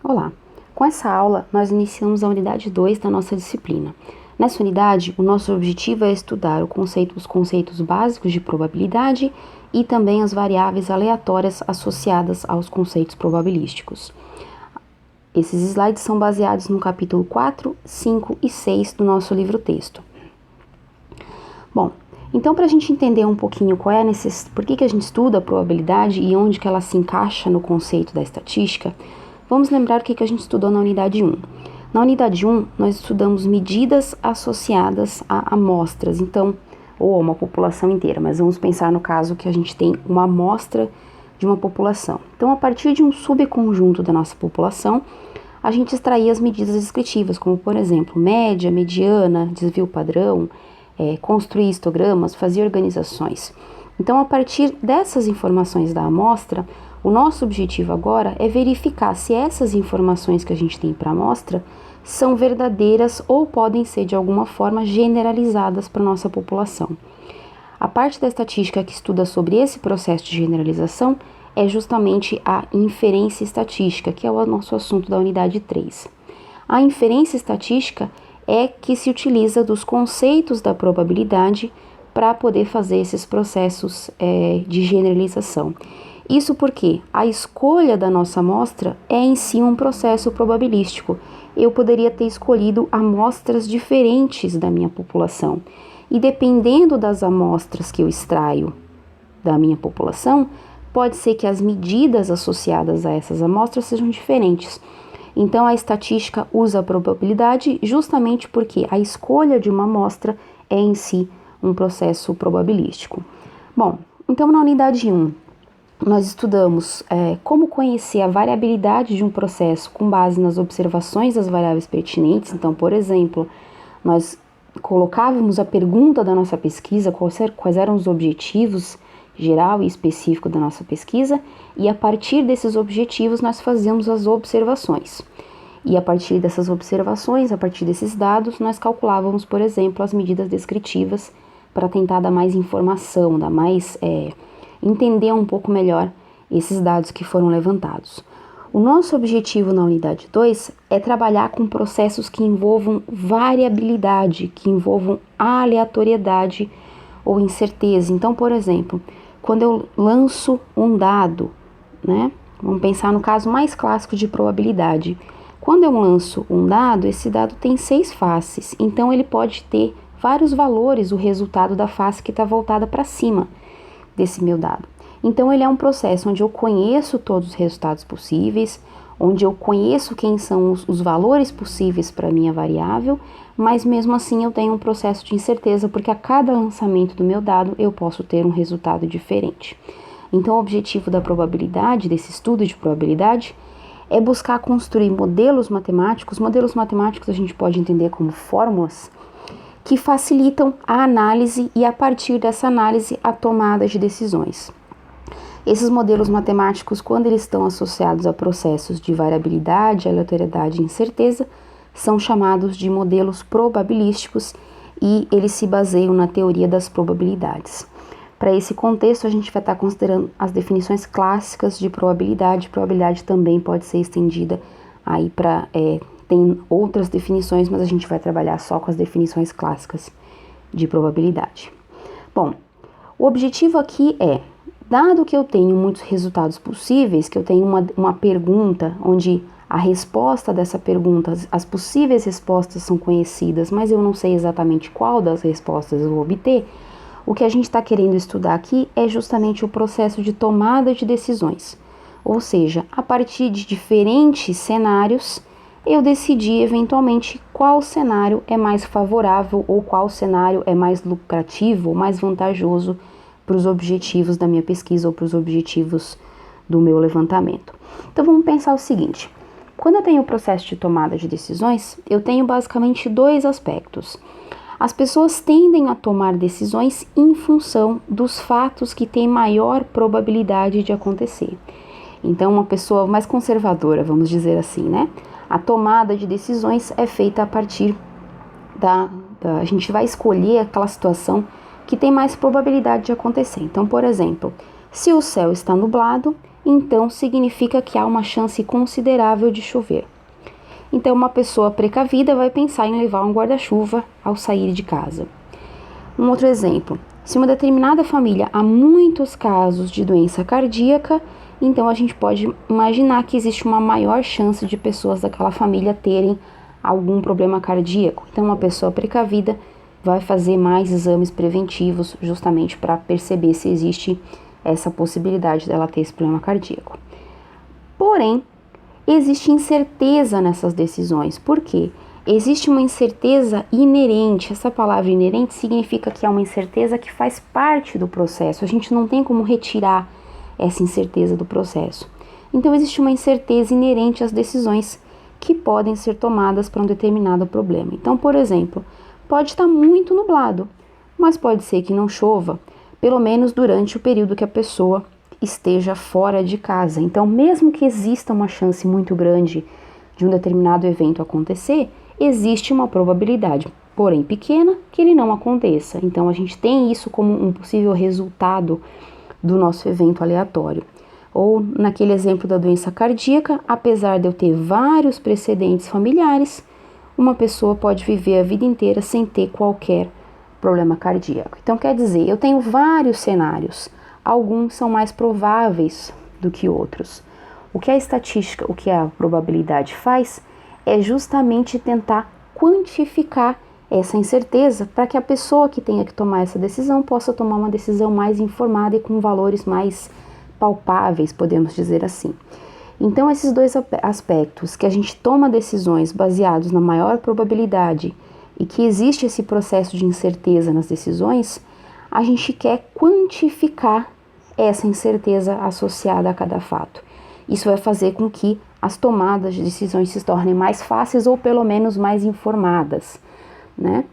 Olá! Com essa aula, nós iniciamos a unidade 2 da nossa disciplina. Nessa unidade, o nosso objetivo é estudar os conceitos básicos de probabilidade e também as variáveis aleatórias associadas aos conceitos probabilísticos. Esses slides são baseados no capítulo 4, 5 e 6 do nosso livro-texto. Bom, então para a gente entender um pouquinho por que a gente estuda a probabilidade e onde que ela se encaixa no conceito da estatística, vamos lembrar o que a gente estudou na unidade 1. Na unidade 1, nós estudamos medidas associadas a amostras, ou a uma população inteira, mas vamos pensar no caso que a gente tem uma amostra de uma população. Então, a partir de um subconjunto da nossa população, a gente extraía as medidas descritivas, como, por exemplo, média, mediana, desvio padrão, construir histogramas, fazer organizações. Então, a partir dessas informações da amostra, o nosso objetivo agora é verificar se essas informações que a gente tem para a amostra são verdadeiras ou podem ser de alguma forma generalizadas para a nossa população. A parte da estatística que estuda sobre esse processo de generalização é justamente a inferência estatística, que é o nosso assunto da unidade 3. A inferência estatística é que se utiliza dos conceitos da probabilidade para poder fazer esses processos de generalização. Isso porque a escolha da nossa amostra é em si um processo probabilístico. Eu poderia ter escolhido amostras diferentes da minha população. E dependendo das amostras que eu extraio da minha população, pode ser que as medidas associadas a essas amostras sejam diferentes. Então, a estatística usa a probabilidade justamente porque a escolha de uma amostra é em si um processo probabilístico. Bom, então na unidade 1, nós estudamos como conhecer a variabilidade de um processo com base nas observações das variáveis pertinentes. Então, por exemplo, nós colocávamos a pergunta da nossa pesquisa, quais eram os objetivos geral e específico da nossa pesquisa, e a partir desses objetivos nós fazíamos as observações. E a partir dessas observações, a partir desses dados, nós calculávamos, por exemplo, as medidas descritivas para tentar dar mais informação, entender um pouco melhor esses dados que foram levantados. O nosso objetivo na unidade 2 é trabalhar com processos que envolvam variabilidade, que envolvam aleatoriedade ou incerteza. Então, por exemplo, quando eu lanço um dado, vamos pensar no caso mais clássico de probabilidade. Quando eu lanço um dado, esse dado tem 6 faces, então ele pode ter vários valores, o resultado da face que está voltada para cima desse meu dado. Então, ele é um processo onde eu conheço todos os resultados possíveis, onde eu conheço quem são os valores possíveis para a minha variável, mas mesmo assim eu tenho um processo de incerteza, porque a cada lançamento do meu dado eu posso ter um resultado diferente. Então, o objetivo da probabilidade, desse estudo de probabilidade, é buscar construir modelos matemáticos. Modelos matemáticos a gente pode entender como fórmulas que facilitam a análise e, a partir dessa análise, a tomada de decisões. Esses modelos matemáticos, quando eles estão associados a processos de variabilidade, aleatoriedade e incerteza, são chamados de modelos probabilísticos e eles se baseiam na teoria das probabilidades. Para esse contexto, a gente vai estar considerando as definições clássicas de probabilidade. Probabilidade também pode ser estendida aí para... tem outras definições, mas a gente vai trabalhar só com as definições clássicas de probabilidade. Bom, o objetivo aqui é, dado que eu tenho muitos resultados possíveis, que eu tenho uma pergunta onde a resposta dessa pergunta, as possíveis respostas são conhecidas, mas eu não sei exatamente qual das respostas eu vou obter, o que a gente está querendo estudar aqui é justamente o processo de tomada de decisões. Ou seja, a partir de diferentes cenários, eu decidi eventualmente qual cenário é mais favorável ou qual cenário é mais lucrativo ou mais vantajoso para os objetivos da minha pesquisa ou para os objetivos do meu levantamento. Então vamos pensar o seguinte: quando eu tenho o processo de tomada de decisões, eu tenho basicamente 2 aspectos. As pessoas tendem a tomar decisões em função dos fatos que têm maior probabilidade de acontecer. Então, uma pessoa mais conservadora, vamos dizer assim, a tomada de decisões é feita a partir a gente vai escolher aquela situação que tem mais probabilidade de acontecer. Então, por exemplo, se o céu está nublado, então significa que há uma chance considerável de chover. Então, uma pessoa precavida vai pensar em levar um guarda-chuva ao sair de casa. Um outro exemplo: se uma determinada família há muitos casos de doença cardíaca, então a gente pode imaginar que existe uma maior chance de pessoas daquela família terem algum problema cardíaco. Então, uma pessoa precavida vai fazer mais exames preventivos justamente para perceber se existe essa possibilidade dela ter esse problema cardíaco. Porém, existe incerteza nessas decisões. Por quê? Existe uma incerteza inerente. Essa palavra inerente significa que é uma incerteza que faz parte do processo. A gente não tem como retirar essa incerteza do processo. Então, existe uma incerteza inerente às decisões que podem ser tomadas para um determinado problema. Então, por exemplo, pode estar muito nublado, mas pode ser que não chova, pelo menos durante o período que a pessoa esteja fora de casa. Então, mesmo que exista uma chance muito grande de um determinado evento acontecer, existe uma probabilidade, porém pequena, que ele não aconteça. Então, a gente tem isso como um possível resultado do nosso evento aleatório. Ou naquele exemplo da doença cardíaca, apesar de eu ter vários precedentes familiares, uma pessoa pode viver a vida inteira sem ter qualquer problema cardíaco. Então, quer dizer, eu tenho vários cenários, alguns são mais prováveis do que outros. O que a estatística, o que a probabilidade faz, é justamente tentar quantificar essa incerteza para que a pessoa que tenha que tomar essa decisão possa tomar uma decisão mais informada e com valores mais palpáveis, podemos dizer assim. Então, esses dois aspectos, que a gente toma decisões baseados na maior probabilidade e que existe esse processo de incerteza nas decisões, a gente quer quantificar essa incerteza associada a cada fato. Isso vai fazer com que as tomadas de decisões se tornem mais fáceis ou pelo menos mais informadas, né?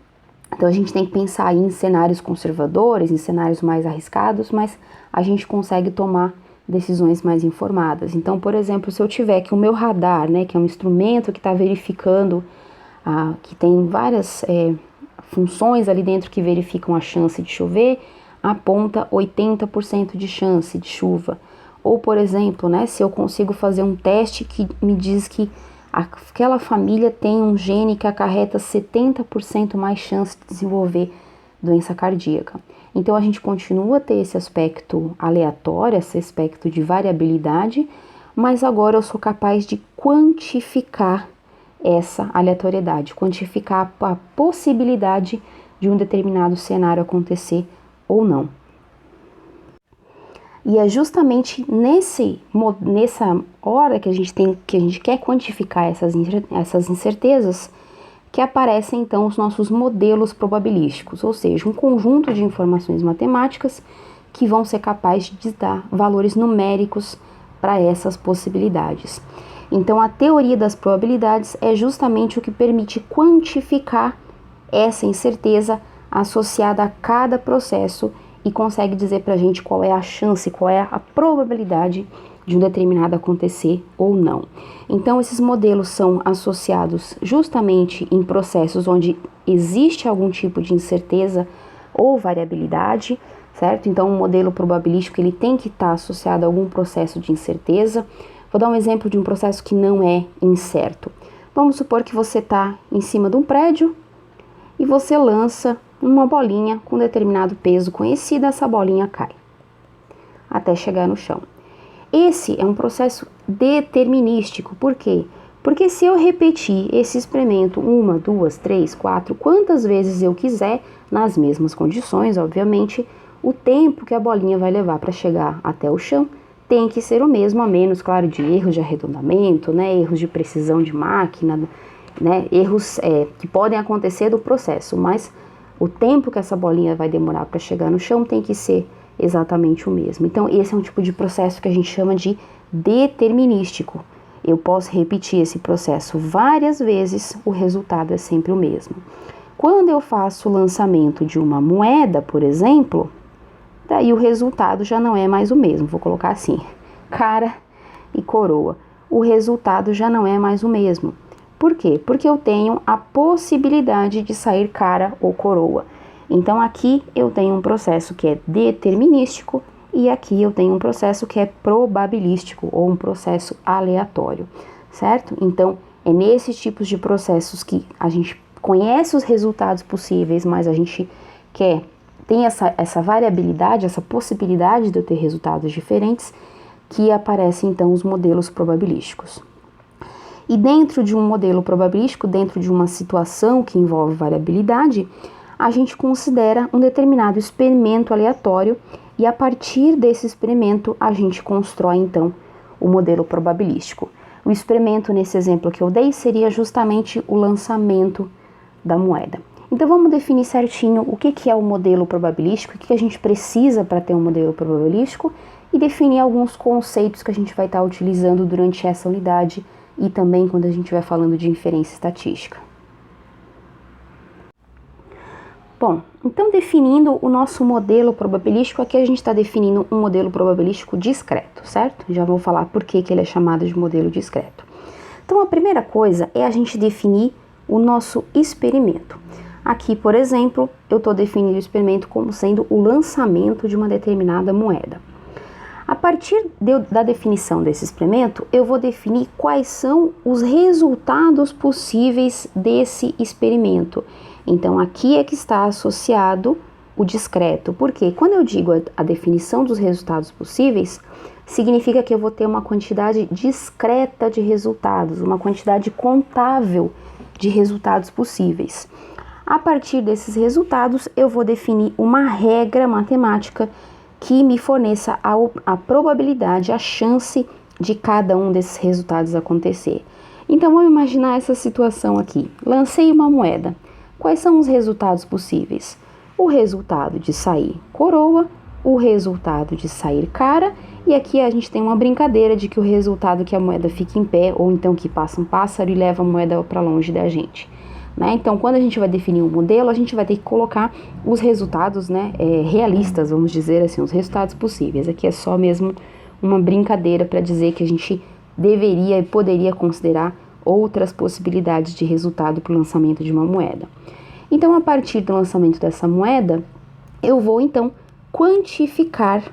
Então, a gente tem que pensar aí em cenários conservadores, em cenários mais arriscados, mas a gente consegue tomar decisões mais informadas. Então, por exemplo, se eu tiver que o meu radar, né, que é um instrumento que está verificando, que tem várias funções ali dentro que verificam a chance de chover, aponta 80% de chance de chuva. Ou, por exemplo, né, se eu consigo fazer um teste que me diz que aquela família tem um gene que acarreta 70% mais chance de desenvolver doença cardíaca. Então, a gente continua a ter esse aspecto aleatório, esse aspecto de variabilidade, mas agora eu sou capaz de quantificar essa aleatoriedade, quantificar a possibilidade de um determinado cenário acontecer ou não. E é justamente nessa hora que a gente quer quantificar essas incertezas que aparecem então os nossos modelos probabilísticos, ou seja, um conjunto de informações matemáticas que vão ser capazes de dar valores numéricos para essas possibilidades. Então, a teoria das probabilidades é justamente o que permite quantificar essa incerteza associada a cada processo e consegue dizer para a gente qual é a chance, qual é a probabilidade de um determinado acontecer ou não. Então, esses modelos são associados justamente em processos onde existe algum tipo de incerteza ou variabilidade, certo? Então, um modelo probabilístico ele tem que estar associado a algum processo de incerteza. Vou dar um exemplo de um processo que não é incerto. Vamos supor que você está em cima de um prédio e você lança uma bolinha com determinado peso conhecido, essa bolinha cai até chegar no chão. Esse é um processo determinístico. Por quê? Porque se eu repetir esse experimento 1, 2, 3, 4, quantas vezes eu quiser, nas mesmas condições, obviamente, o tempo que a bolinha vai levar para chegar até o chão tem que ser o mesmo, a menos, claro, de erros de arredondamento, né, erros de precisão de máquina, né, erros que podem acontecer do processo, mas o tempo que essa bolinha vai demorar para chegar no chão tem que ser exatamente o mesmo. Então, esse é um tipo de processo que a gente chama de determinístico. Eu posso repetir esse processo várias vezes, o resultado é sempre o mesmo. Quando eu faço o lançamento de uma moeda, por exemplo, daí o resultado já não é mais o mesmo. Vou colocar assim, cara e coroa. O resultado já não é mais o mesmo. Por quê? Porque eu tenho a possibilidade de sair cara ou coroa. Então, aqui eu tenho um processo que é determinístico e aqui eu tenho um processo que é probabilístico ou um processo aleatório, certo? Então, é nesses tipos de processos que a gente conhece os resultados possíveis, mas a gente tem essa variabilidade, essa possibilidade de eu ter resultados diferentes, que aparecem então os modelos probabilísticos. E dentro de um modelo probabilístico, dentro de uma situação que envolve variabilidade, a gente considera um determinado experimento aleatório e a partir desse experimento a gente constrói então o modelo probabilístico. O experimento nesse exemplo que eu dei seria justamente o lançamento da moeda. Então vamos definir certinho o que é o modelo probabilístico, o que a gente precisa para ter um modelo probabilístico e definir alguns conceitos que a gente vai estar utilizando durante essa unidade e também quando a gente vai falando de inferência estatística. Bom, então definindo o nosso modelo probabilístico, aqui a gente está definindo um modelo probabilístico discreto, certo? Já vou falar por que ele é chamado de modelo discreto. Então a primeira coisa é a gente definir o nosso experimento. Aqui, por exemplo, eu estou definindo o experimento como sendo o lançamento de uma determinada moeda. A partir da definição desse experimento, eu vou definir quais são os resultados possíveis desse experimento. Então, aqui é que está associado o discreto, porque quando eu digo a definição dos resultados possíveis, significa que eu vou ter uma quantidade discreta de resultados, uma quantidade contável de resultados possíveis. A partir desses resultados, eu vou definir uma regra matemática que me forneça a probabilidade, a chance de cada um desses resultados acontecer. Então, vamos imaginar essa situação aqui. Lancei uma moeda. Quais são os resultados possíveis? O resultado de sair coroa, o resultado de sair cara, e aqui a gente tem uma brincadeira de que o resultado que a moeda fica em pé, ou então que passa um pássaro e leva a moeda para longe da gente. Né? Então, quando a gente vai definir um modelo, a gente vai ter que colocar os resultados, né, realistas, vamos dizer assim, os resultados possíveis. Aqui é só mesmo uma brincadeira para dizer que a gente deveria e poderia considerar outras possibilidades de resultado para o lançamento de uma moeda. Então, a partir do lançamento dessa moeda, eu vou então quantificar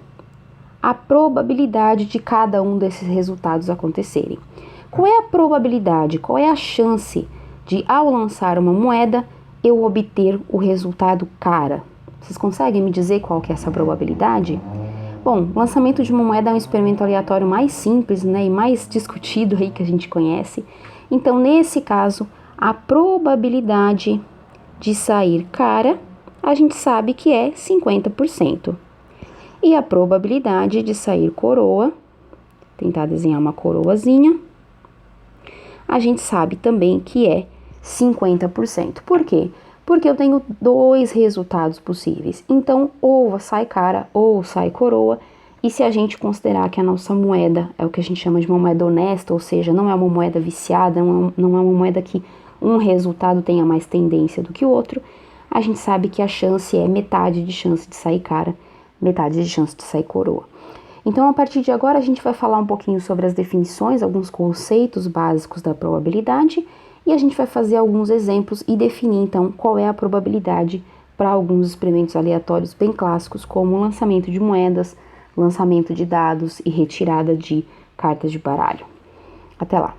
a probabilidade de cada um desses resultados acontecerem. Qual é a probabilidade, qual é a chance de, ao lançar uma moeda, eu obter o resultado cara? Vocês conseguem me dizer qual que é essa probabilidade? Bom, o lançamento de uma moeda é um experimento aleatório mais simples, né, e mais discutido aí que a gente conhece. Então, nesse caso, a probabilidade de sair cara, a gente sabe que é 50%. E a probabilidade de sair coroa, tentar desenhar uma coroazinha, a gente sabe também que é 50%. Por quê? Porque eu tenho dois resultados possíveis. Então, ou sai cara ou sai coroa. E se a gente considerar que a nossa moeda é o que a gente chama de uma moeda honesta, ou seja, não é uma moeda viciada, não é uma moeda que um resultado tenha mais tendência do que o outro, a gente sabe que a chance é metade de chance de sair cara, metade de chance de sair coroa. Então, a partir de agora, a gente vai falar um pouquinho sobre as definições, alguns conceitos básicos da probabilidade, e a gente vai fazer alguns exemplos e definir, então, qual é a probabilidade para alguns experimentos aleatórios bem clássicos, como o lançamento de moedas, lançamento de dados e retirada de cartas de baralho. Até lá!